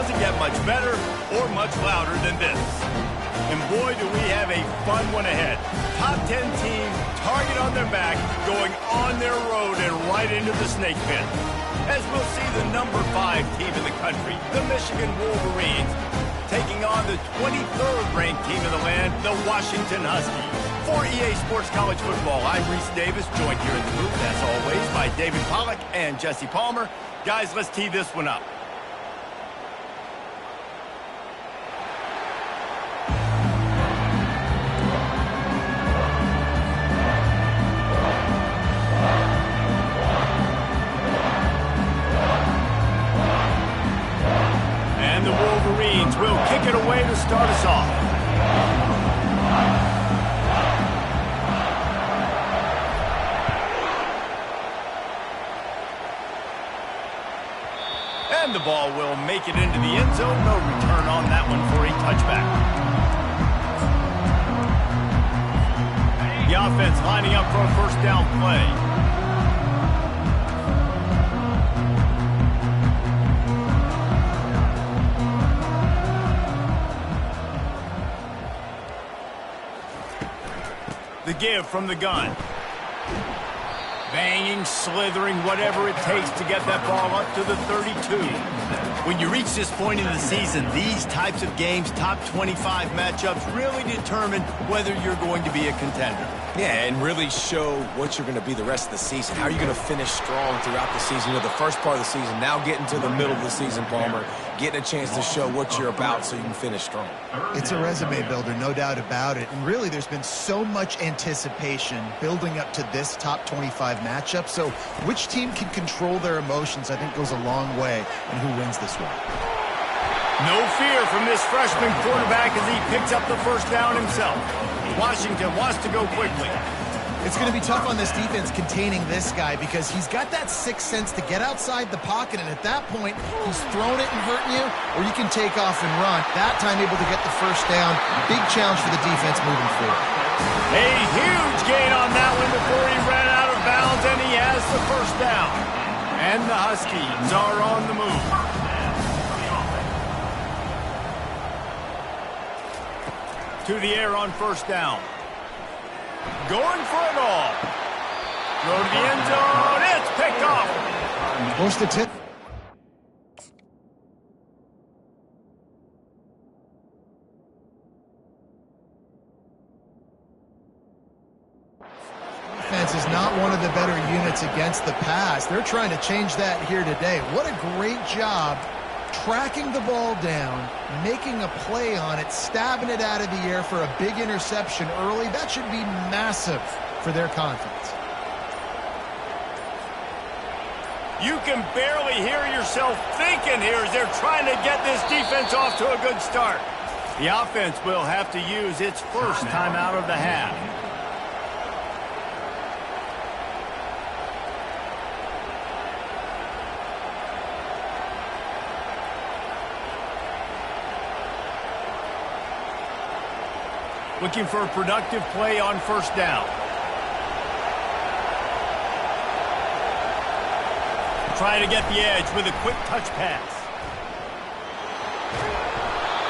doesn't get much better or much louder than this. And boy, do we have a fun one ahead. Top 10 team, target on their back, going on their road and right into the snake pit. As we'll see the number 5 team in the country, the Michigan Wolverines, taking on the 23rd ranked team in the land, the Washington Huskies. For EA Sports College Football, I'm Reese Davis, joined here in the booth, as always, by David Pollack and Jesse Palmer. Guys, let's tee this one up. And the Wolverines will kick it away to start us off. And the ball will make it into the end zone. No return on that one for a touchback. The offense lining up for a first down play. The give from the gun. Banging, slithering, whatever it takes to get that ball up to the 32. When you reach this point in the season, these types of games, top 25 matchups, really determine whether you're going to be a contender. Yeah, and really show what you're going to be the rest of the season. How are you going to finish strong throughout the season? You know, the first part of the season, now getting to the middle of the season, Palmer, getting a chance to show what you're about so you can finish strong. It's a resume builder, no doubt about it. And really, there's been so much anticipation building up to this top 25 matchup. So which team can control their emotions, I think, goes a long way in who wins this one. No fear from this freshman quarterback as he picks up the first down himself. Washington wants to go quickly. It's going to be tough on this defense containing this guy because he's got that sixth sense to get outside the pocket, and at that point, he's throwing it and hurting you, or you can take off and run. That time able to get the first down. Big challenge for the defense moving forward. A huge gain on that one before he ran out of bounds, and he has the first down. And the Huskies are on the move. To the air on first down. Going for it all. Go to the end zone. It's picked off. Forced the tip. Defense is not one of the better units against the pass. They're trying to change that here today. What a great job tracking the ball down, making a play on it, stabbing it out of the air for a big interception early. That should be massive for their confidence. You can barely hear yourself thinking here as they're trying to get this defense off to a good start. The offense will have to use its first time out of the half. Looking for a productive play on first down. Trying to get the edge with a quick touch pass.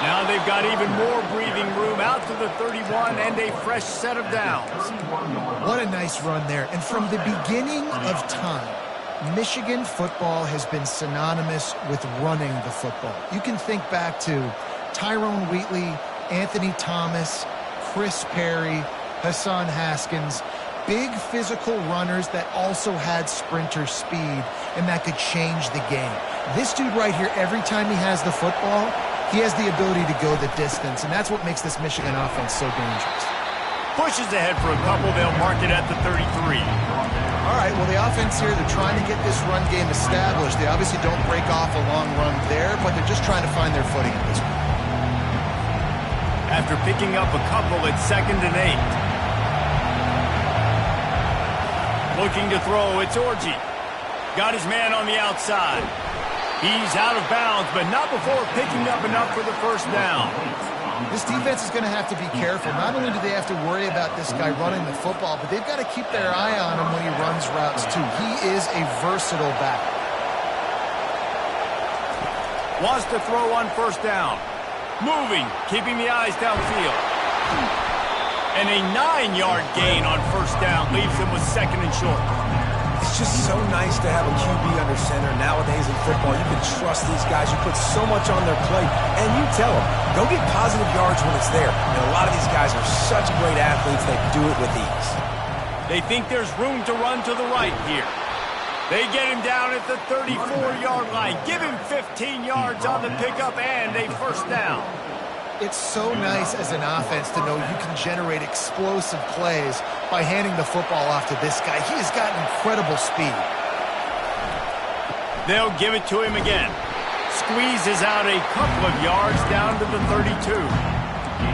Now they've got even more breathing room out to the 31 and a fresh set of downs. What a nice run there. And from the beginning of time, Michigan football has been synonymous with running the football. You can think back to Tyrone Wheatley, Anthony Thomas, Chris Perry, Hassan Haskins, big physical runners that also had sprinter speed and that could change the game. This dude right here, every time he has the football, he has the ability to go the distance, and that's what makes this Michigan offense so dangerous. Pushes ahead for a couple, they'll mark it at the 33. All right, well, the offense here, they're trying to get this run game established. They obviously don't break off a long run there, but they're just trying to find their footing at this point. After picking up a couple, it's 2nd and 8. Looking to throw, it's Orji. Got his man on the outside. He's out of bounds, but not before picking up enough for the first down. This defense is going to have to be careful. Not only do they have to worry about this guy running the football, but they've got to keep their eye on him when he runs routes, too. He is a versatile back. Wants to throw on first down. Moving, keeping the eyes downfield. And a 9-yard gain on first down leaves him with second and short. It's just so nice to have a QB under center. Nowadays in football, you can trust these guys. You put so much on their plate, and you tell them, go get positive yards when it's there. And a lot of these guys are such great athletes, they do it with ease. They think there's room to run to the right here. They get him down at the 34-yard line. Give him 15 yards on the pickup and a first down. It's so nice as an offense to know you can generate explosive plays by handing the football off to this guy. He has got incredible speed. They'll give it to him again. Squeezes out a couple of yards down to the 32.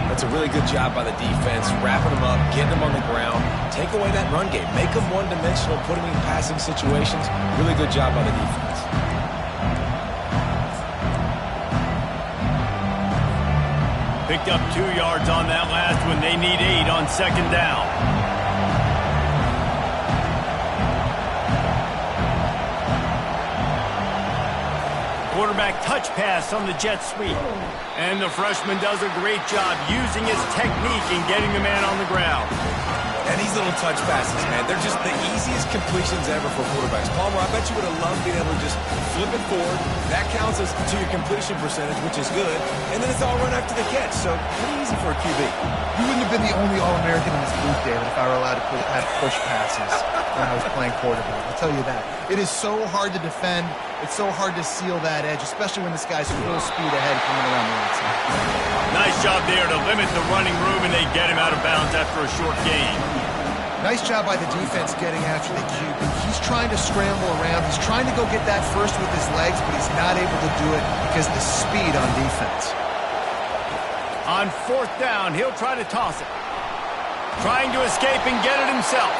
That's a really good job by the defense, wrapping them up, getting them on the ground, take away that run game, make them one-dimensional, put them in passing situations. Really good job by the defense. Picked up 2 yards on that last one. They need 8 on second down. Quarterback touch pass on the jet sweep. And the freshman does a great job using his technique and getting the man on the ground. And these little touch passes, man, they're just the easiest completions ever for quarterbacks. Palmer, I bet you would have loved being able to just flip it forward. That counts as to your completion percentage, which is good. And then it's all run after the catch, so pretty easy for a QB. You wouldn't have been the only All-American in this booth, David, if I were allowed to have push passes when I was playing quarterback. I'll tell you that. It is so hard to defend. It's so hard to seal that edge, especially when this guy's full speed ahead coming around the outside. Nice job there to limit the running room, and they get him out of bounds after a short gain. Nice job by the defense getting after the QB. He's trying to scramble around. He's trying to go get that first with his legs, but he's not able to do it because of the speed on defense. On fourth down, he'll try to toss it. Trying to escape and get it himself.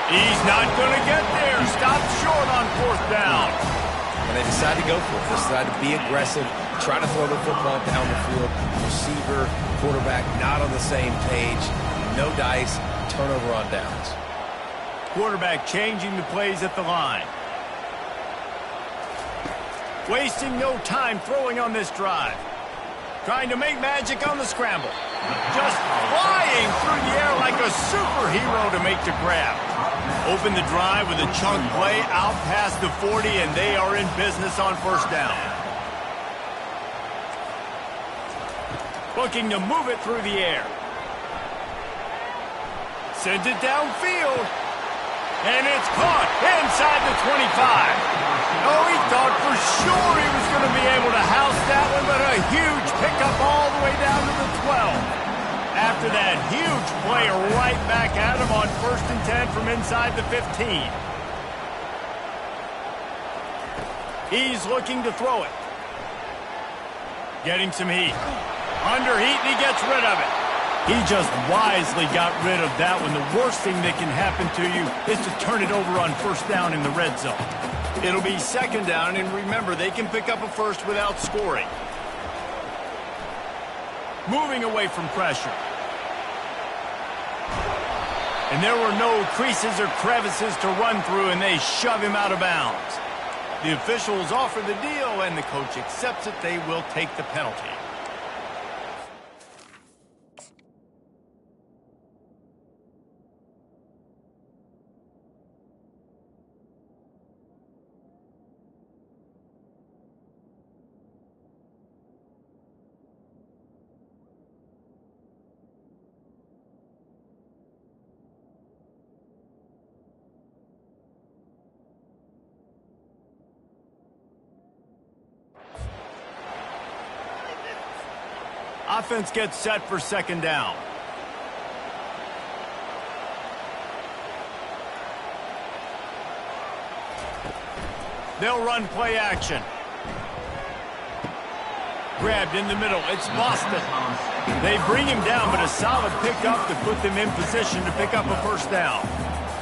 He's not going to get there. Stopped short on fourth down. And they decide to go for it. They decide to be aggressive, try to throw the football down the field. Receiver, quarterback, not on the same page. No dice. Turnover on downs. Quarterback changing the plays at the line. Wasting no time throwing on this drive. Trying to make magic on the scramble. Just flying through the air like a superhero to make the grab. Open the drive with a chunk play out past the 40, and they are in business on first down. Looking to move it through the air. Sends it downfield. And it's caught inside the 25. Oh, he thought for sure he was going to be able to house that one, but a huge pickup all the way down to the 12. After that huge play right back at him on 1st and 10 from inside the 15. He's looking to throw it. Getting some heat. Under heat, and he gets rid of it. He just wisely got rid of that one. The worst thing that can happen to you is to turn it over on first down in the red zone. It'll be second down, and remember, they can pick up a first without scoring. Moving away from pressure. And there were no creases or crevices to run through, and they shove him out of bounds. The officials offer the deal, and the coach accepts it. They will take the penalty. Offense gets set for second down. They'll run play action. Grabbed in the middle. It's Boston. They bring him down, but a solid pickup to put them in position to pick up a first down.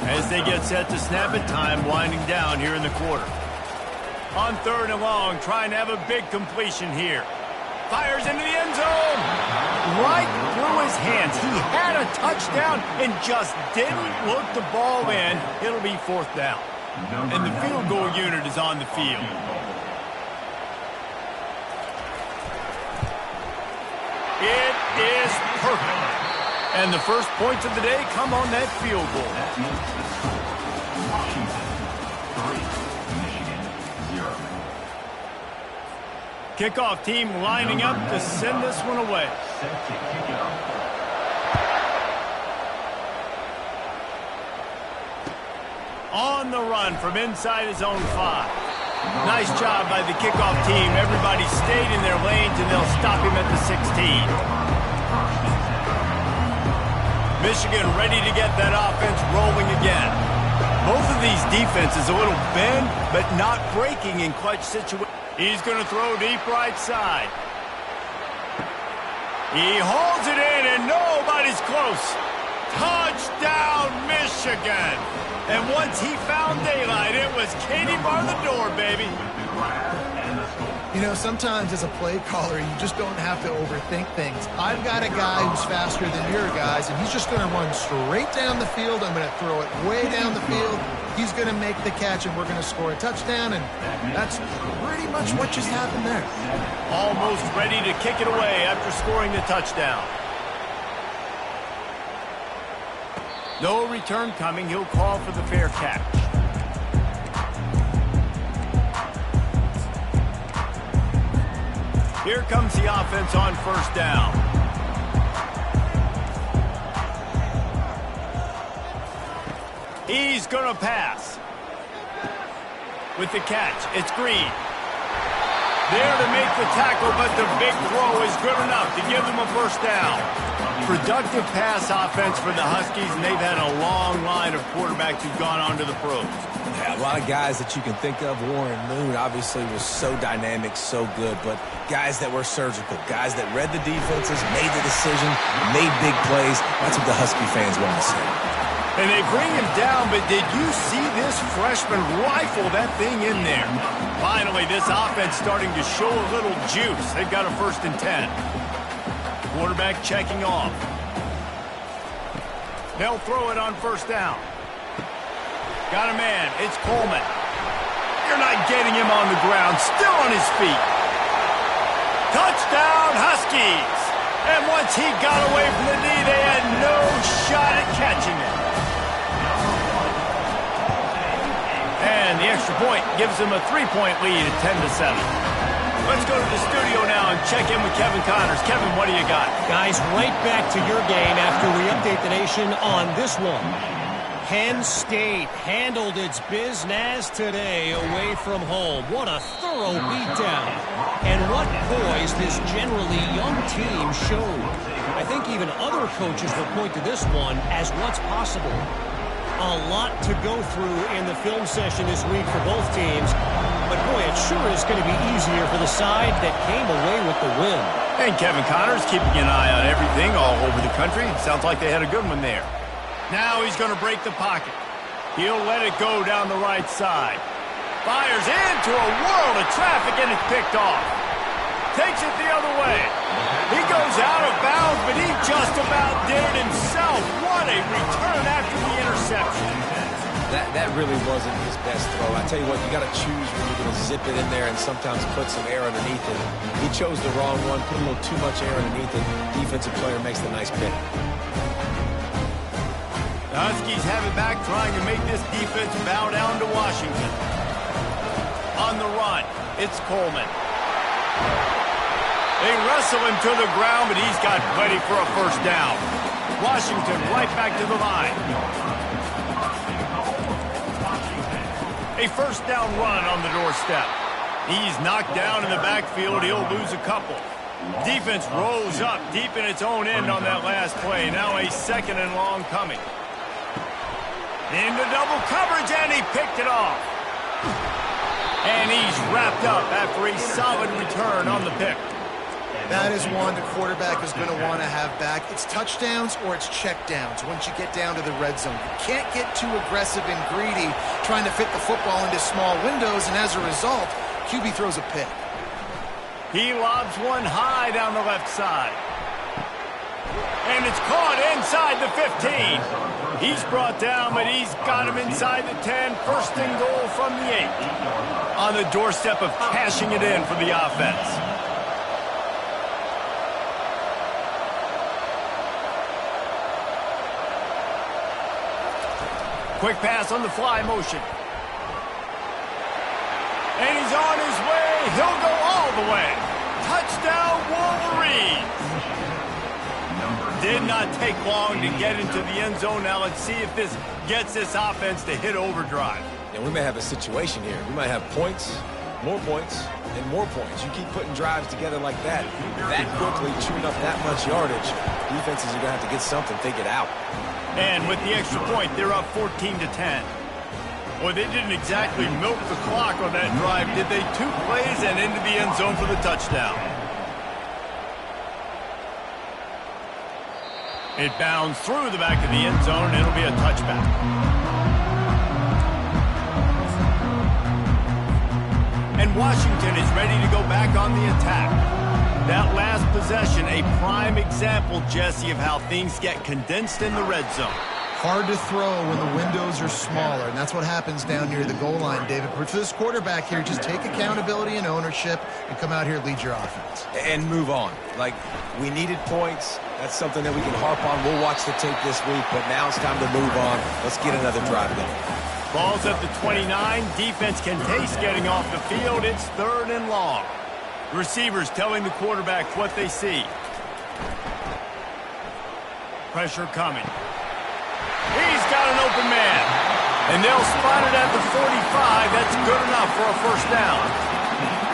As they get set to snap it, time winding down here in the quarter. On 3rd and long, trying to have a big completion here. Fires into the end zone. Right through his hands. He had a touchdown and just didn't look the ball in. It'll be 4th down. And the field goal unit is on the field. perfect. And the first points of the day come on that field goal. Kickoff team lining up to send this one away. On the run from inside his own 5. Nice job by the kickoff team. Everybody stayed in their lanes, and they'll stop him at the 16. Michigan ready to get that offense rolling again. Both of these defenses a little bend, but not breaking in clutch situations. He's going to throw deep right side. He holds it in, and nobody's close. Touchdown, Michigan. And once he found daylight, it was Katie bar the door, baby. You know, sometimes as a play caller, you just don't have to overthink things. I've got a guy who's faster than your guys, and he's just going to run straight down the field. I'm going to throw it way down the field. He's going to make the catch, and we're going to score a touchdown, and that's pretty much what just happened there. Almost ready to kick it away after scoring the touchdown. No return coming. He'll call for the fair catch. Here comes the offense on first down. He's going to pass. With the catch, it's Green. There to make the tackle, but the big throw is good enough to give them a first down. Productive pass offense for the Huskies, and they've had a long line of quarterbacks who've gone on to the pros. Yeah, a lot of guys that you can think of. Warren Moon obviously was so dynamic, so good, but guys that were surgical, guys that read the defenses, made the decision, made big plays. That's what the Husky fans want to see. And they bring him down, but did you see this freshman rifle that thing in there? Finally, this offense starting to show a little juice. They've got a 1st and 10. Quarterback checking off. They'll throw it on first down. Got a man. It's Coleman. You're not getting him on the ground. Still on his feet. Touchdown, Huskies. And once he got away from the knee, they had no shot at catching it. And the extra point gives them a 3-point lead at 10-7. Let's go to the studio now and check in with Kevin Connors. Kevin, what do you got? Guys, right back to your game after we update the nation on this one. Penn State handled its business today away from home. What a thorough beatdown. And what poise this generally young team showed. I think even other coaches will point to this one as what's possible. A lot to go through in the film session this week for both teams. But, boy, it sure is going to be easier for the side that came away with the win. And Kevin Connors keeping an eye on everything all over the country. Sounds like they had a good one there. Now he's going to break the pocket. He'll let it go down the right side. Fires into a world of traffic, and it's picked off. Takes it the other way. He goes out of bounds, but he just about did it himself. What a return after the interception. That really wasn't his best throw. I tell you what, you got to choose when you're going to zip it in there and sometimes put some air underneath it. He chose the wrong one, put a little too much air underneath it. Defensive player makes the nice pick. The Huskies have it back, trying to make this defense bow down to Washington. On the run, it's Coleman. They wrestle him to the ground, but he's got plenty for a first down. Washington right back to the line. A first down run on the doorstep. He's knocked down in the backfield. He'll lose a couple. Defense rolls up deep in its own end on that last play. Now a 2nd and long coming. Into double coverage, and he picked it off. And he's wrapped up after a solid return on the pick. That is one the quarterback is going to want to have back. It's touchdowns or it's checkdowns once you get down to the red zone. You can't get too aggressive and greedy trying to fit the football into small windows, and as a result, QB throws a pick. He lobs one high down the left side. And it's caught inside the 15. He's brought down, but he's got him inside the 10. 1st and goal from the 8. On the doorstep of cashing it in for the offense. Quick pass on the fly motion. And he's on his way. He'll go all the way. Touchdown, Wolverines. Did not take long to get into the end zone. Now let's see if this gets this offense to hit overdrive. And we may have a situation here. We might have points, and more points. You keep putting drives together like that quickly, chewing up that much yardage, defenses are going to have to get something figured out. And with the extra point, they're up 14-10. Well, they didn't exactly milk the clock on that drive, did they? 2 plays and into the end zone for the touchdown. It bounds through the back of the end zone, and it'll be a touchback. And Washington is ready to go back on the attack. That last possession, a prime example, Jesse, of how things get condensed in the red zone. Hard to throw when the windows are smaller, and that's what happens down near the goal line, David. But for this quarterback here, just take accountability and ownership and come out here and lead your offense. And move on. Like, we needed points. That's something that we can harp on. We'll watch the tape this week, but now it's time to move on. Let's get another drive going. Ball's at the 29. Defense can taste getting off the field. It's 3rd and long. Receivers telling the quarterback what they see. Pressure coming. He's got an open man. And they'll spot it at the 45. That's good enough for a first down.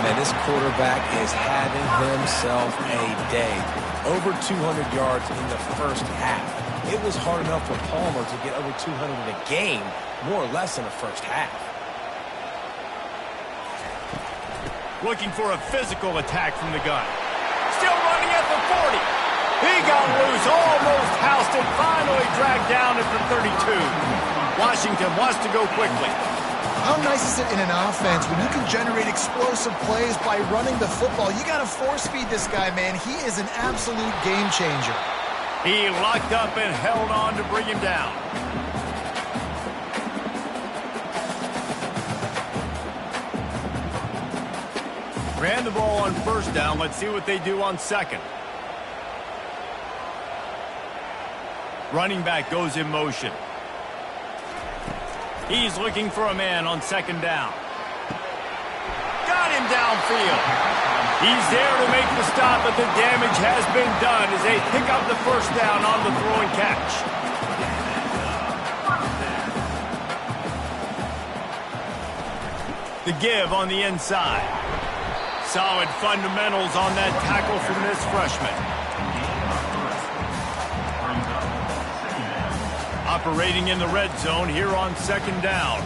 Man, this quarterback is having himself a day. Over 200 yards in the first half. It was hard enough for Palmer to get over 200 in a game, more or less in the first half. Looking for a physical attack from the gun. Still running at the 40. He got loose, almost housed it, finally dragged down at the 32. Washington wants to go quickly. How nice is it in an offense when you can generate explosive plays by running the football? You got to force feed this guy, man. He is an absolute game changer. He locked up and held on to bring him down. Ran the ball on first down. Let's see what they do on second. Running back goes in motion. He's looking for a man on second down. Got him downfield. He's there to make the stop, but the damage has been done as they pick up the first down on the throw and catch. The give on the inside. Solid fundamentals on that tackle from this freshman. Operating in the red zone here on second down.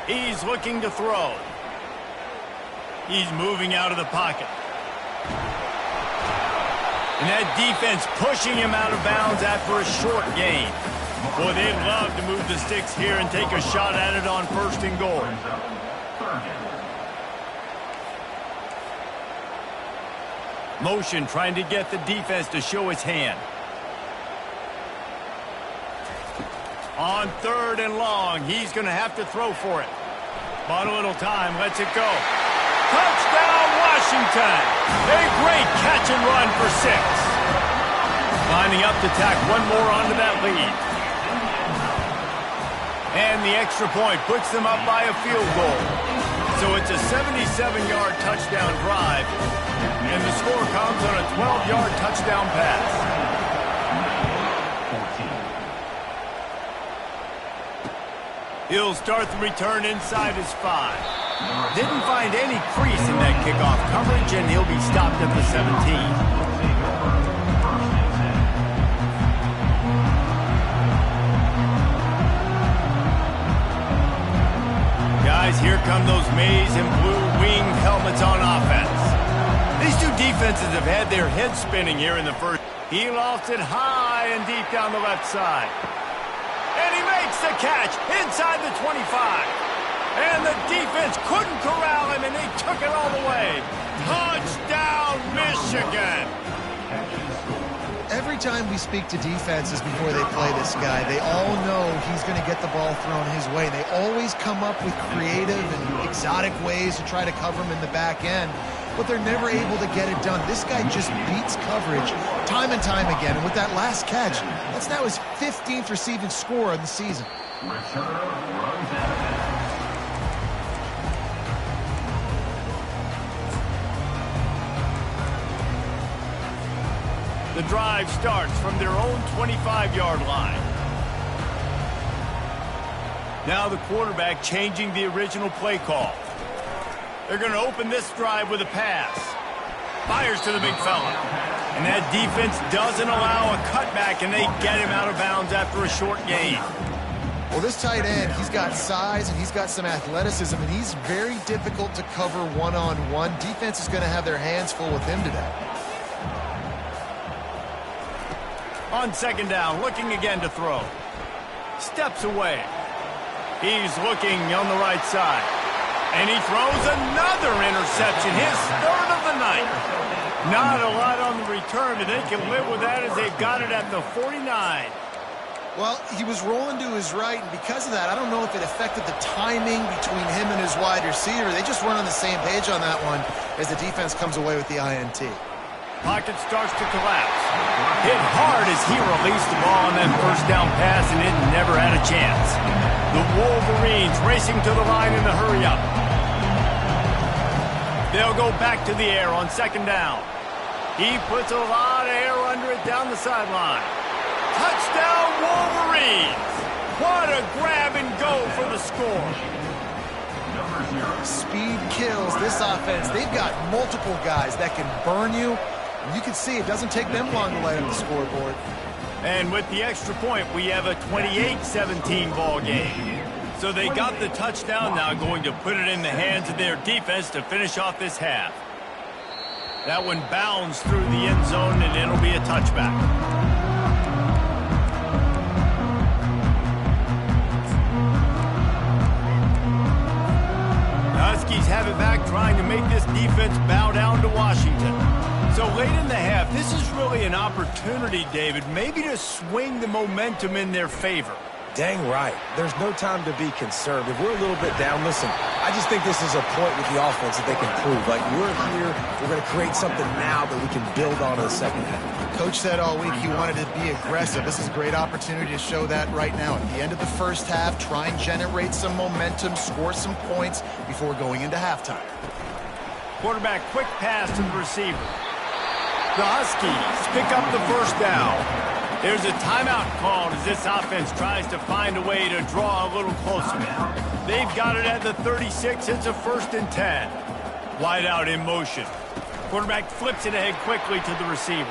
He's looking to throw. He's moving out of the pocket. And that defense pushing him out of bounds after a short gain. Boy, they'd love to move the sticks here and take a shot at it on 1st and goal. Motion trying to get the defense to show its hand. On 3rd and long, he's going to have to throw for it. But a little time, lets it go. Touchdown, Washington! A great catch and run for 6. Lining up to tack one more onto that lead. And the extra point puts them up by a field goal. So it's a 77-yard touchdown drive. And the score comes on a 12-yard touchdown pass. He'll start the return inside his 5. Didn't find any crease in that kickoff coverage, and he'll be stopped at the 17. Guys, here come those maize and blue winged helmets on offense. These two defenses have had their heads spinning here in the first. He lofts it high and deep down the left side. And he makes the catch inside the 25. And the defense couldn't corral him, and he took it all the way. Touchdown, Michigan! Every every time we speak to defenses before they play this guy, they all know he's going to get the ball thrown his way. They always come up with creative and exotic ways to try to cover him in the back end, but they're never able to get it done. This guy just beats coverage time and time again, and with that last catch, that's now his 15th receiving score of the season. The drive starts from their own 25-yard line. Now the quarterback changing the original play call. They're going to open this drive with a pass. Fires to the big fella. And that defense doesn't allow a cutback, and they get him out of bounds after a short gain. Well, this tight end, he's got size and he's got some athleticism, and he's very difficult to cover one-on-one. Defense is going to have their hands full with him today. On second down, looking again to throw. Steps away. He's looking on the right side. And he throws another interception, his third of the night. Not a lot on the return, but they can live with that as they've got it at the 49. Well, he was rolling to his right, and because of that, I don't know if it affected the timing between him and his wide receiver. They just weren't on the same page on that one as the defense comes away with the INT. Pocket starts to collapse. Hit hard as he released the ball on that first down pass, and it never had a chance. The Wolverines racing to the line in the hurry-up. They'll go back to the air on second down. He puts a lot of air under it down the sideline. Touchdown, Wolverines! What a grab and go for the score. Speed kills this offense. They've got multiple guys that can burn you. You can see it doesn't take them long to light up the scoreboard. And with the extra point, we have a 28-17 ball game. So they got the touchdown, now going to put it in the hands of their defense to finish off this half. That one bounds through the end zone, and it'll be a touchback. The Huskies have it back, trying to make this defense bow down to Washington. So late in the half, this is really an opportunity, David, maybe to swing the momentum in their favor. Dang right. There's no time to be concerned. If we're a little bit down, listen, I just think this is a point with the offense that they can prove. Like, we're here, we're going to create something now that we can build on in the second half. Coach said all week he wanted to be aggressive. This is a great opportunity to show that right now. At the end of the first half, try and generate some momentum, score some points before going into halftime. Quarterback quick pass to the receiver. The Huskies pick up the first down. There's a timeout called as this offense tries to find a way to draw a little closer. They've got it at the 36. It's a 1st and 10. Wide out in motion. Quarterback flips it ahead quickly to the receiver.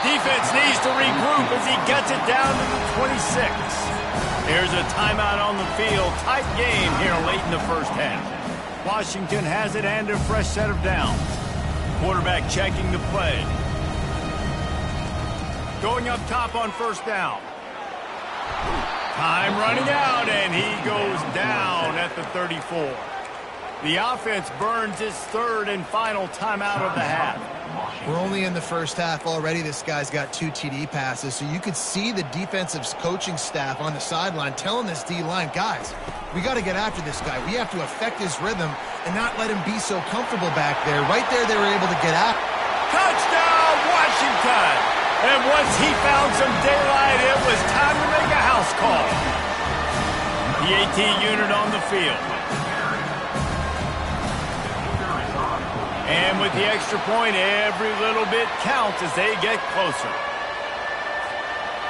Defense needs to regroup as he gets it down to the 26. Here's a timeout on the field. Tight game here late in the first half. Washington has it and a fresh set of downs. Quarterback checking the play. Going up top on first down. Time running out, and he goes down at the 34. The offense burns its third and final timeout of the half. We're only in the first half already. This guy's got 2 TD passes, so you could see the defensive coaching staff on the sideline telling this D-line, guys, we got to get after this guy. We have to affect his rhythm and not let him be so comfortable back there. Right there, they were able to get out. Touchdown, Washington! And once he found some daylight, it was time to make a house call. The AT unit on the field. And with the extra point, every little bit counts as they get closer.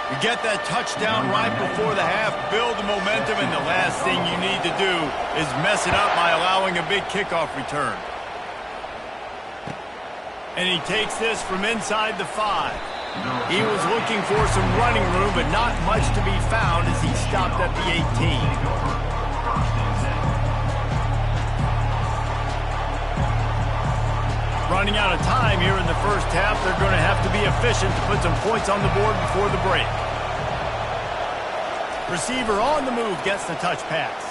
You get that touchdown right before the half, build the momentum, and the last thing you need to do is mess it up by allowing a big kickoff return. And he takes this from inside the 5. He was looking for some running room, but not much to be found as he stopped at the 18. Running out of time here in the first half, they're going to have to be efficient to put some points on the board before the break. Receiver on the move gets the touch pass.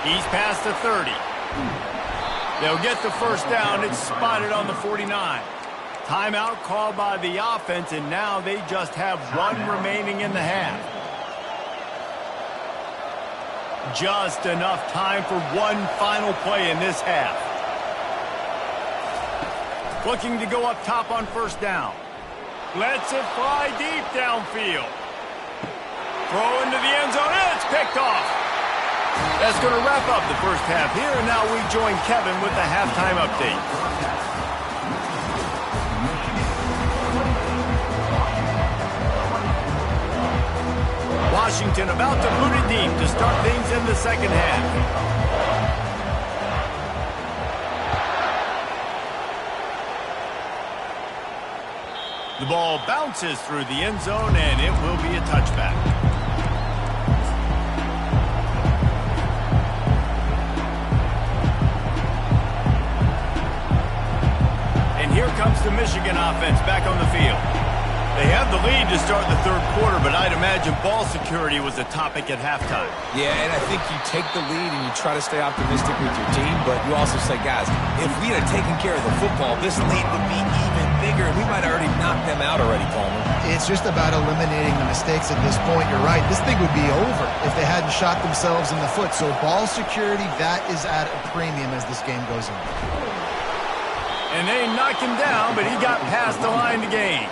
He's past the 30. They'll get the first down. It's spotted on the 49. Timeout called by the offense, and now they just have one remaining in the half. Just enough time for one final play in this half. Looking to go up top on first down. Lets it fly deep downfield. Throw into the end zone, and it's picked off. That's going to wrap up the first half here, and now we join Kevin with the halftime update. Washington about to boot it deep to start things in the second half. The ball bounces through the end zone, and it will be a touchback. And here comes the Michigan offense back on the field. They have the lead to start the third quarter, but I'd imagine ball security was a topic at halftime. Yeah, and I think you take the lead and you try to stay optimistic with your team, but you also say, guys, if we had taken care of the football, this lead would be even bigger, and we might have already knocked them out already, Palmer. It's just about eliminating the mistakes at this point. You're right. This thing would be over if they hadn't shot themselves in the foot. So ball security, that is at a premium as this game goes on. And they knocked him down, but he got past the line to gain.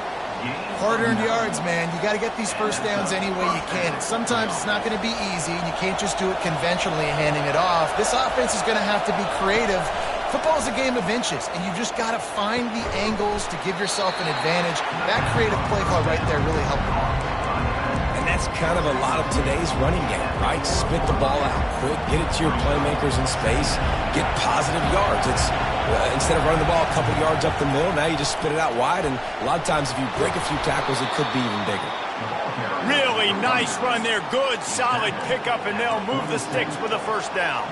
Hard-earned yards, man. You got to get these first downs any way you can. And sometimes it's not going to be easy, and you can't just do it conventionally handing it off. This offense is going to have to be creative. Football is a game of inches, and you just got to find the angles to give yourself an advantage. That creative play call right there really helped them. And that's kind of a lot of today's running game, right? Spit the ball out quick, get it to your playmakers in space, get positive yards. It's instead of running the ball a couple yards up the middle, now you just spit it out wide, and a lot of times if you break a few tackles, it could be even bigger. Really nice run there. Good, solid pickup, and they'll move the sticks with a first down.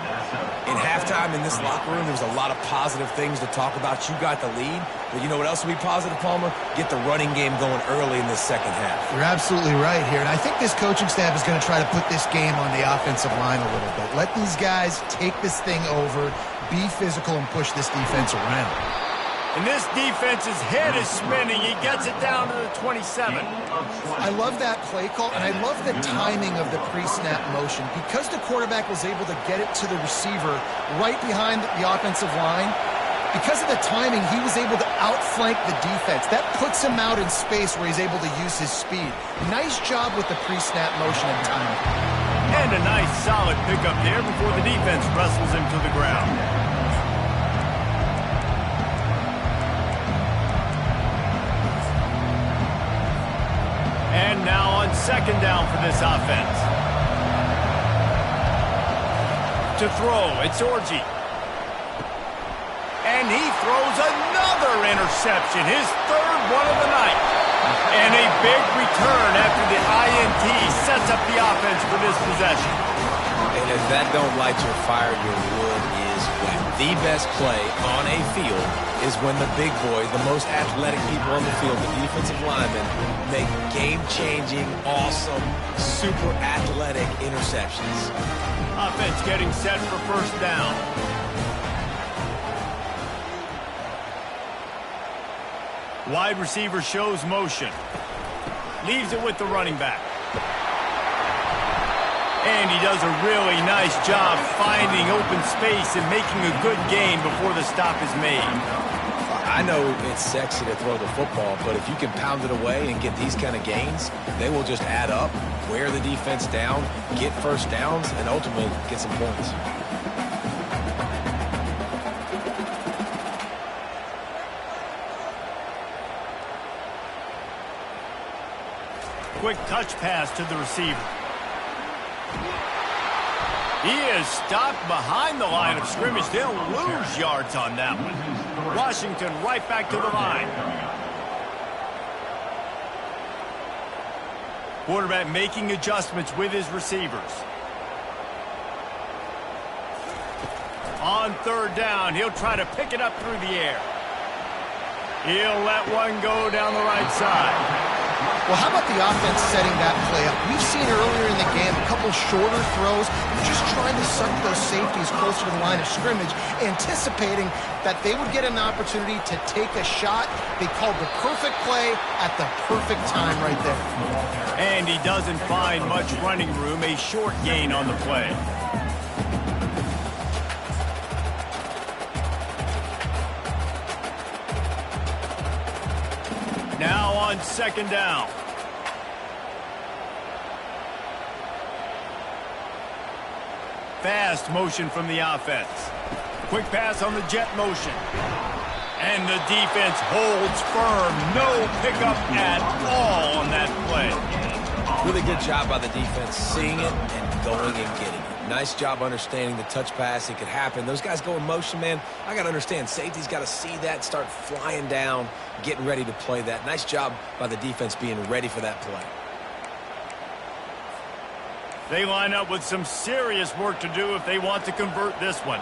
In halftime in this locker room, there was a lot of positive things to talk about. You got the lead, but you know what else will be positive, Palmer? Get the running game going early in this second half. You're absolutely right here, and I think this coaching staff is going to try to put this game on the offensive line a little bit. Let these guys take this thing over, be physical, and push this defense around. And this defense's head is spinning. He gets it down to the 27. I love that play call, and I love the timing of the pre-snap motion. Because the quarterback was able to get it to the receiver right behind the offensive line, because of the timing, he was able to outflank the defense. That puts him out in space where he's able to use his speed. Nice job with the pre-snap motion and timing. And a nice solid pickup there before the defense wrestles him to the ground. And now on second down for this offense. To throw, it's Orji. And he throws another interception, his third one of the night. And a big return after the INT sets up the offense for this possession. And if that don't light your fire, your wood is wet. The best play on a field is when the big boys, the most athletic people on the field, the defensive linemen, make game-changing, awesome, super athletic interceptions. Offense getting set for first down. Wide receiver shows motion. Leaves it with the running back. And he does a really nice job finding open space and making a good gain before the stop is made. I know it's sexy to throw the football, but if you can pound it away and get these kind of gains, they will just add up, wear the defense down, get first downs, and ultimately get some points. Quick touch pass to the receiver. He is stopped behind the line of scrimmage. They'll lose yards on that one. Washington right back to the line. Quarterback making adjustments with his receivers. On third down, he'll try to pick it up through the air. He'll let one go down the right side. Well, how about the offense setting that play up? We've seen earlier in the game a couple shorter throws. They're just trying to suck those safeties closer to the line of scrimmage, anticipating that they would get an opportunity to take a shot. They called the perfect play at the perfect time right there. And he doesn't find much running room, a short gain on the play. Now on second down. Fast motion from the offense. Quick pass on the jet motion. And the defense holds firm. No pickup at all on that play. Really good job by the defense, seeing it and going and getting it. Nice job understanding the touch pass. It could happen. Those guys go in motion, man. I got to understand. Safety's got to see that, start flying down, getting ready to play that. Nice job by the defense being ready for that play. They line up with some serious work to do if they want to convert this one.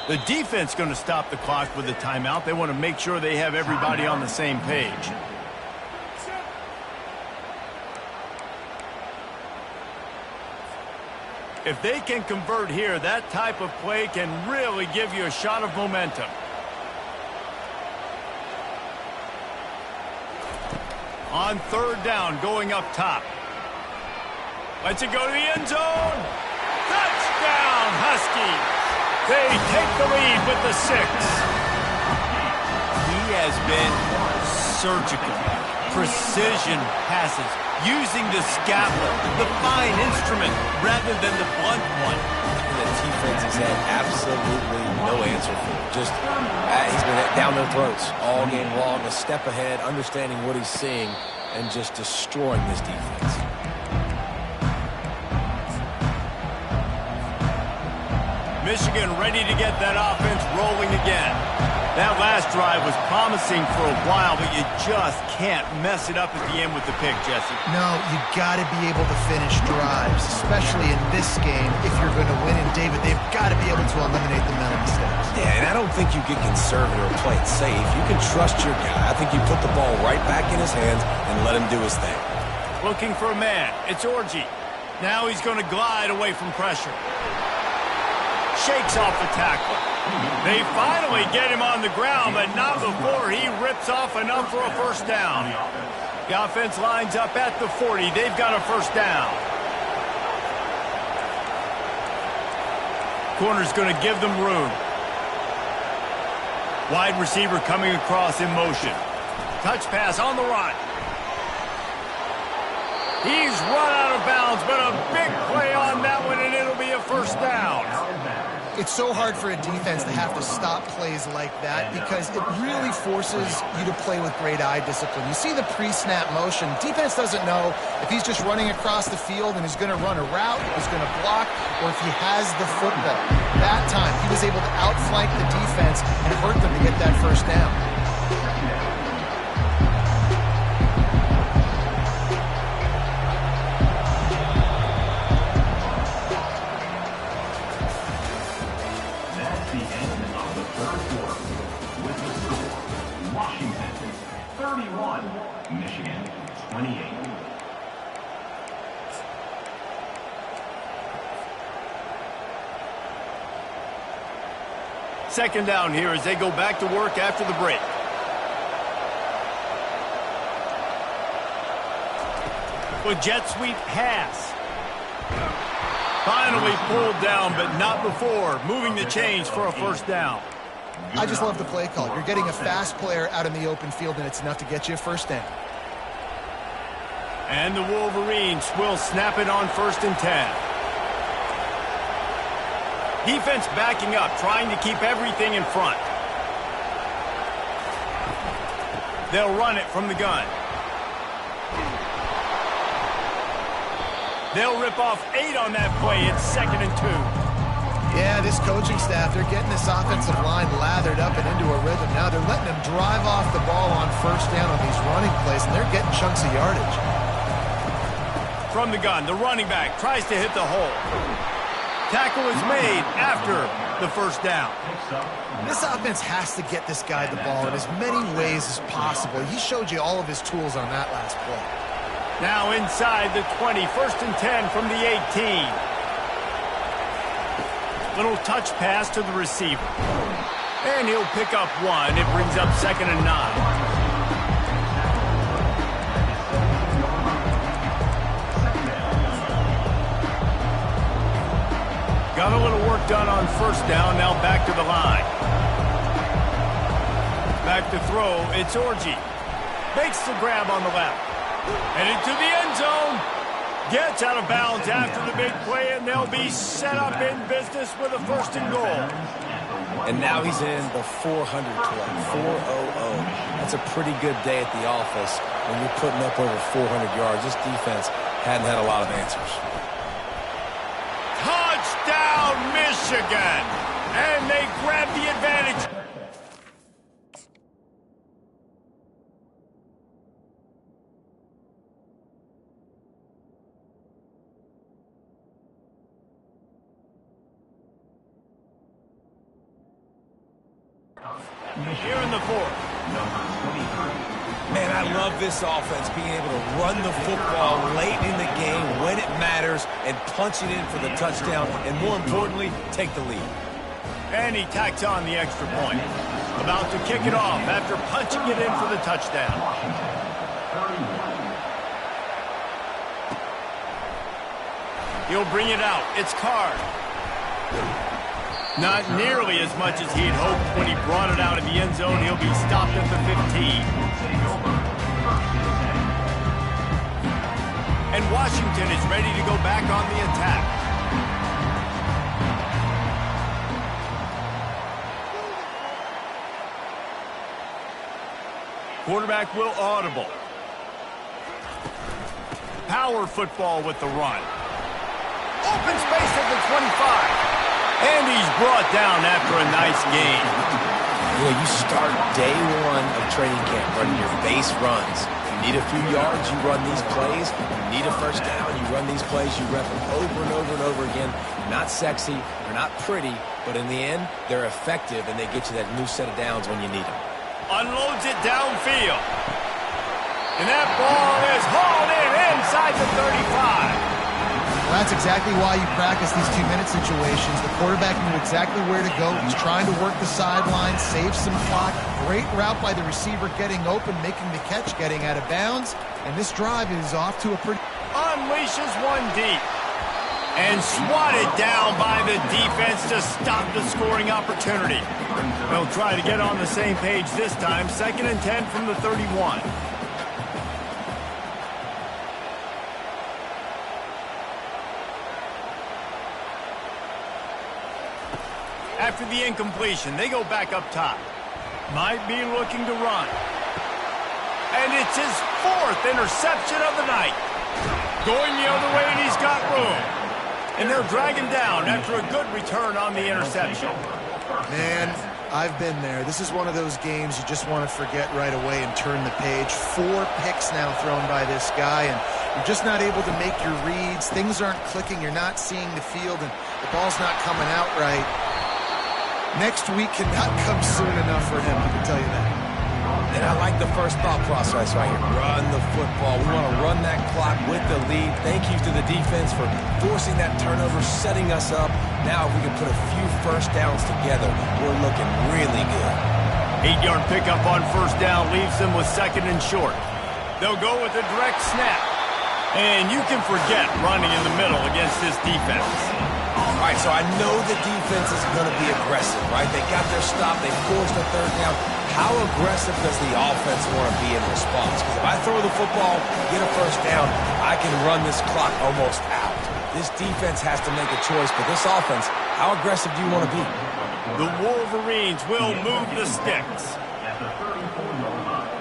The defense going to stop the clock with a timeout. They want to make sure they have everybody on the same page. If they can convert here, that type of play can really give you a shot of momentum. On third down, going up top. Lets it go to the end zone. Touchdown, Huskies. They take the lead with the 6. He has been surgical. Precision passes, using the scalpel, the fine instrument, rather than the blunt one. And the defense has had absolutely no answer for it. Just, he's been down their throats all game long, a step ahead, understanding what he's seeing, and just destroying this defense. Michigan ready to get that offense rolling again. That last drive was promising for a while, but you just can't mess it up at the end with the pick, Jesse. No, you got to be able to finish drives, especially in this game. If you're going to win, and David, they've got to be able to eliminate the mental mistakes. Yeah, and I don't think you get conservative or play it safe. You can trust your guy. I think you put the ball right back in his hands and let him do his thing. Looking for a man. It's Orji. Now he's going to glide away from pressure. Shakes off the tackle. They finally get him on the ground, but not before he rips off enough for a first down. The offense lines up at the 40. They've got a first down. Corner's going to give them room. Wide receiver coming across in motion. Touch pass on the run. He's run out of bounds, but a big play on that one, and it'll be a first down. It's so hard for a defense to have to stop plays like that because it really forces you to play with great eye discipline. You see the pre-snap motion. Defense doesn't know if he's just running across the field and is going to run a route, is going to block, or if he has the football. That time, he was able to outflank the defense and hurt them to get that first down. Michigan 28. Second down here as they go back to work after the break. With jet sweep pass. Finally pulled down, but not before moving the chains for a first down. I just love the play call. You're getting a fast player out in the open field, and it's enough to get you a first down. And the Wolverines will snap it on 1st and 10. Defense backing up, trying to keep everything in front. They'll run it from the gun. They'll rip off 8 on that play. It's 2nd and 2. Yeah, this coaching staff, they're getting this offensive line lathered up and into a rhythm. Now they're letting them drive off the ball on first down on these running plays, and they're getting chunks of yardage. From the gun, the running back tries to hit the hole. Tackle is made after the first down. This offense has to get this guy the ball in as many ways as possible. He showed you all of his tools on that last play. Now inside the 20, 1st and 10 from the 18. Little touch pass to the receiver. And he'll pick up one. It brings up 2nd and 9. Got a little work done on 1st down, now back to the line. Back to throw, it's Orji. Makes the grab on the left. Headed to the end zone. Gets out of bounds after the big play, and they'll be set up in business with a 1st and goal. And now he's in the 400 club, 400. That's a pretty good day at the office when you're putting up over 400 yards. This defense hadn't had a lot of answers. Touchdown, Michigan! And they grab the advantage. Here in the 4th. Man, I love this offense being able to run the football late in the game when it matters and punch it in for the touchdown and, more importantly, take the lead. And he tacks on the extra point. About to kick it off after punching it in for the touchdown. He'll bring it out. It's Card. Not nearly as much as he'd hoped when he brought it out of the end zone. He'll be stopped at the 15. And Washington is ready to go back on the attack. Quarterback will audible. Power football with the run. Open space at the 25. And he's brought down after a nice game. You know, you start day one of training camp running your base runs. You need a few yards, you run these plays. You need a 1st down, you run these plays. You rep them over and over and over again. Not sexy, they're not pretty, but in the end, they're effective, and they get you that new set of downs when you need them. Unloads it downfield. And that ball is hauled in inside the 35. Well, that's exactly why you practice these 2-minute situations. The quarterback knew exactly where to go. He's trying to work the sideline, save some clock. Great route by the receiver getting open, making the catch, getting out of bounds. And this drive is off to a pretty... Unleashes one deep. And swatted down by the defense to stop the scoring opportunity. They'll try to get on the same page this time. 2nd and 10 from the 31. After the incompletion, they go back up top. Might be looking to run. And it's his 4th interception of the night. Going the other way, and he's got room. And they'll drag him down after a good return on the interception. Man, I've been there. This is one of those games you just want to forget right away and turn the page. 4 picks now thrown by this guy, and you're just not able to make your reads. Things aren't clicking. You're not seeing the field, and the ball's not coming out right. Next week cannot come soon enough for him, I can tell you that. And I like the first thought process right here. Run the football. We want to run that clock with the lead. Thank you to the defense for forcing that turnover, setting us up. Now if we can put a few 1st downs together, we're looking really good. 8-yard pickup on 1st down leaves them with 2nd and short. They'll go with a direct snap. And you can forget running in the middle against this defense. All right, so I know the defense is going to be aggressive, right? They got their stop. They forced a 3rd down. How aggressive does the offense want to be in response? Because if I throw the football, get a 1st down, I can run this clock almost out. This defense has to make a choice, but this offense, how aggressive do you want to be? The Wolverines will move the sticks. At the 34-yard line.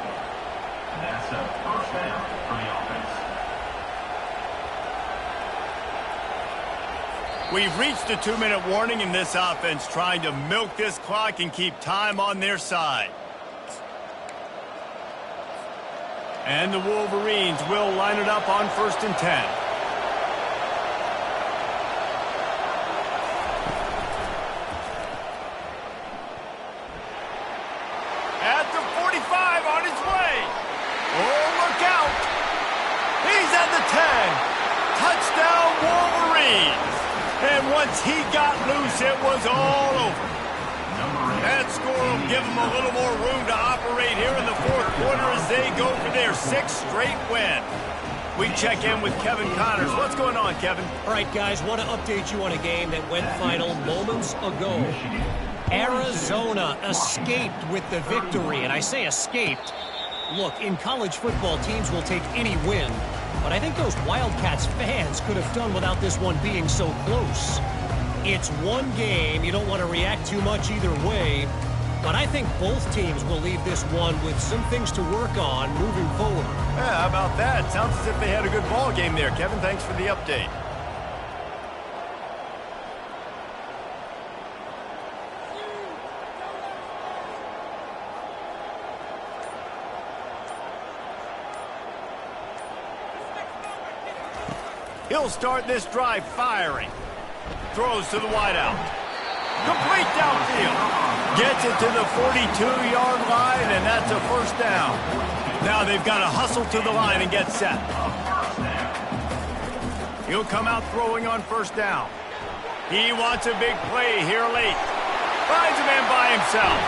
That's a 1st down for the offense. We've reached a 2-minute warning in this offense, trying to milk this clock and keep time on their side. And the Wolverines will line it up on 1st and 10. 25 on his way. Oh, look out. He's at the 10. Touchdown, Wolverines. And once he got loose, it was all over. That score will give them a little more room to operate here in the fourth quarter as they go for their 6th straight win. We check in with Kevin Connors. What's going on, Kevin? All right, guys, want to update you on a game that went final moments ago. Arizona escaped with the victory, and I say escaped. Look, in college football, teams will take any win, but I think those Wildcats fans could have done without this one being so close. It's one game. You don't want to react too much either way, but I think both teams will leave this one with some things to work on moving forward. Yeah, how about that? Sounds as if they had a good ball game there, Kevin. Thanks for the update. He'll start this drive firing. Throws to the wideout. Complete downfield. Gets it to the 42-yard line, and that's a first down. Now they've got to hustle to the line and get set. He'll come out throwing on first down. He wants a big play here late. Finds a man by himself.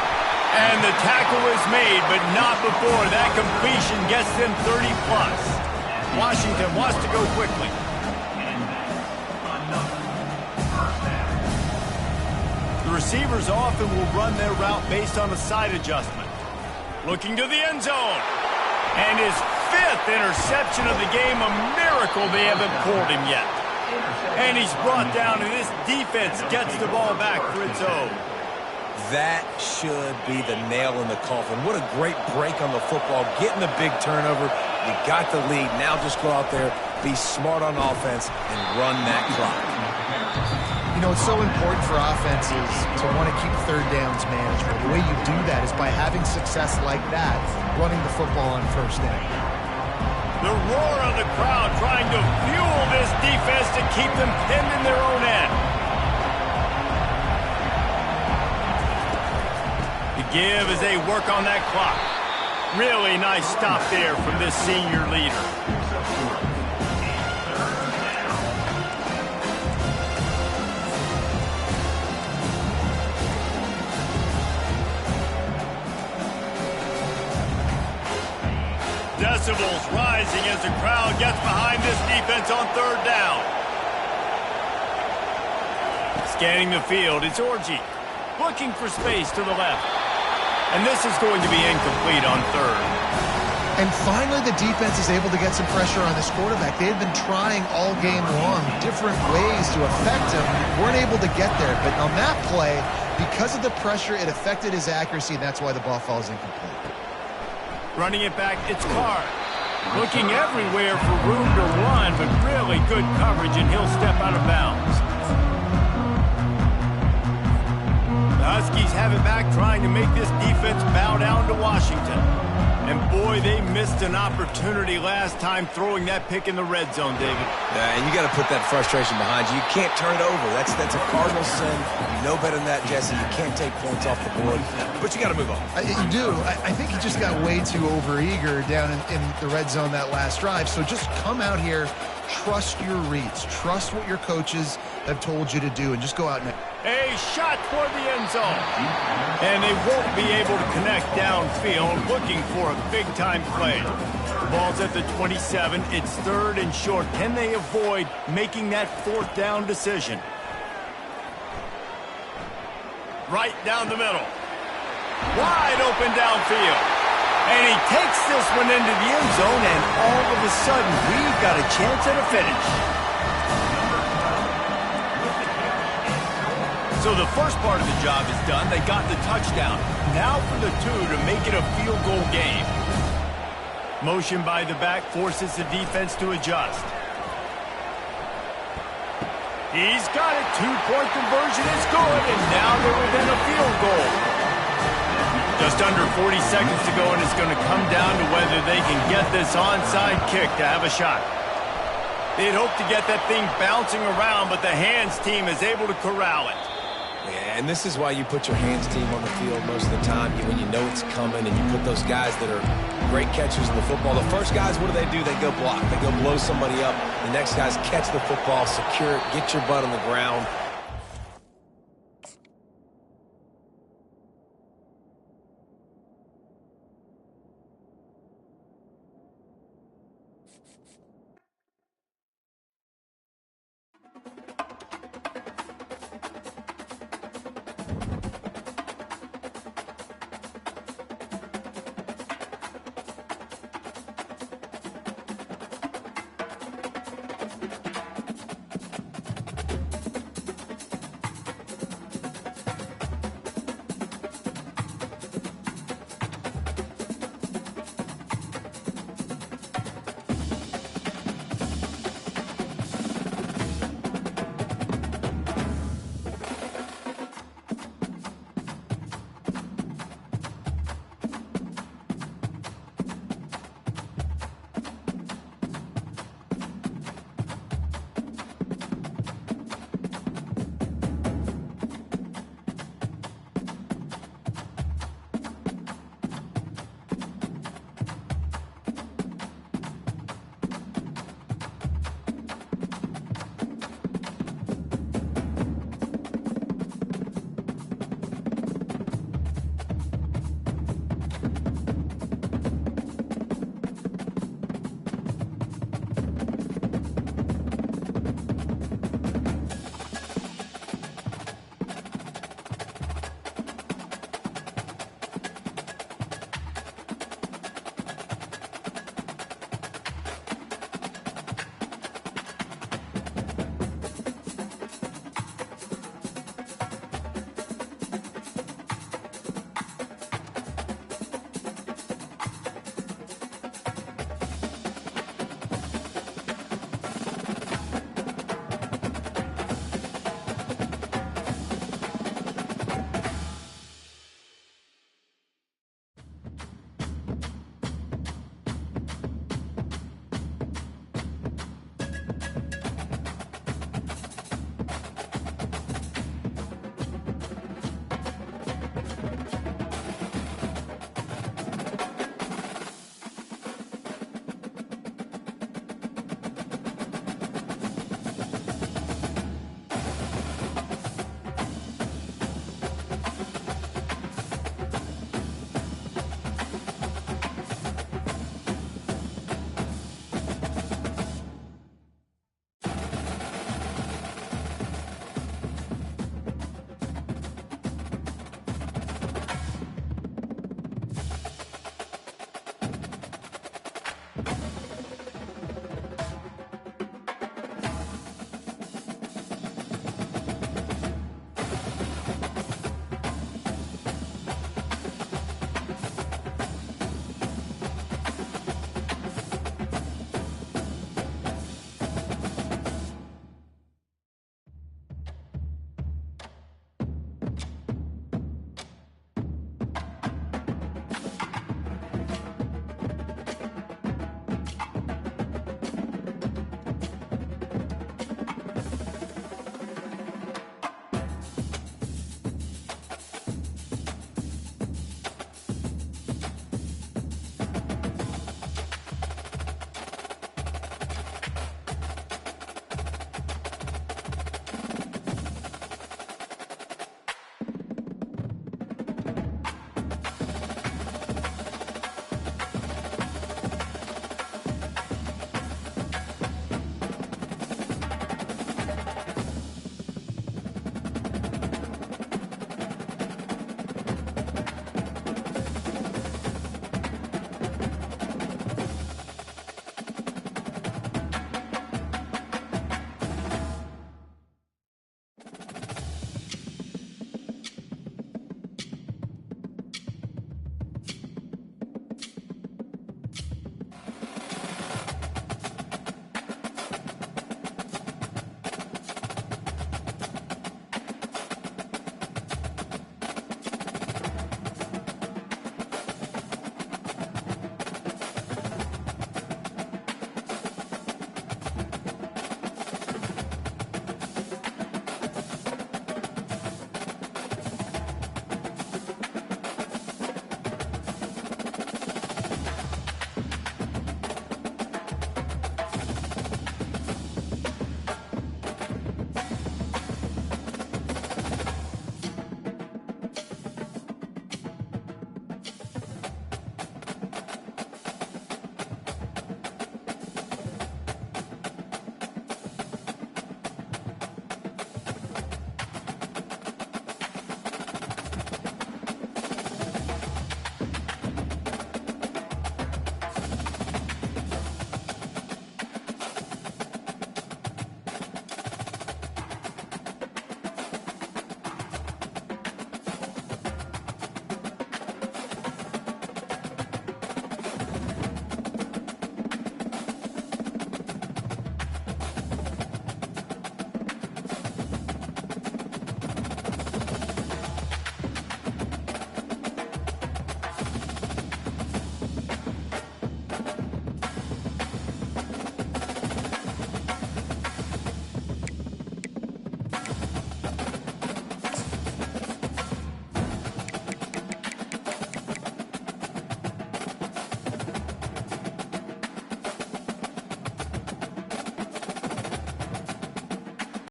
And the tackle is made, but not before that completion gets them 30-plus. Washington wants to go quickly. The receivers often will run their route based on a side adjustment. Looking to the end zone. And his 5th interception of the game, a miracle they haven't pulled him yet. And he's brought down, and this defense gets the ball back for its own. That should be the nail in the coffin. What a great break on the football. Getting the big turnover. You got the lead. Now just go out there, be smart on offense, and run that clock. You know, it's so important for offenses to want to keep third downs manageable. The way you do that is by having success like that, running the football on first down. The roar of the crowd trying to fuel this defense to keep them pinned in their own end. The give as they work on that clock. Really nice stop there from this senior leader. Decibels rising as the crowd gets behind this defense on third down. Scanning the field, it's Orji. Looking for space to the left. And this is going to be incomplete on third. And finally, the defense is able to get some pressure on this quarterback. They had been trying all game long different ways to affect him. Weren't able to get there. But on that play, because of the pressure, it affected his accuracy, and that's why the ball falls incomplete. Running it back, it's Carr. Looking everywhere for room to run, but really good coverage, and he'll step out of bounds. The Huskies have it back, trying to make this defense bow down to Washington. And boy, they missed an opportunity last time throwing that pick in the red zone, David. And you got to put that frustration behind you. You can't turn it over. That's a cardinal sin. You know better than that, Jesse. You can't take points off the board, but you got to move on. You do. I think he just got way too overeager down in the red zone that last drive. So just come out here, trust your reads, trust what your coaches have told you to do, and just go out and... A shot toward the end zone. And they won't be able to connect downfield, looking for a big-time play. The ball's at the 27. It's third and short. Can they avoid making that fourth down decision? Right down the middle. Wide open downfield. And he takes this one into the end zone, and all of a sudden, we've got a chance at a finish. So the first part of the job is done. They got the touchdown. Now for the 2 to make it a field goal game. Motion by the back forces the defense to adjust. He's got it. 2-point conversion is good, and now they're within a field goal. Just under 40 seconds to go, and it's going to come down to whether they can get this onside kick to have a shot. They'd hope to get that thing bouncing around, but the hands team is able to corral it. Yeah, and this is why you put your hands team on the field most of the time when you know it's coming, and you put those guys that are great catchers in the football. The first guys, what do? They go block. They go blow somebody up. The next guys catch the football, secure it, get your butt on the ground.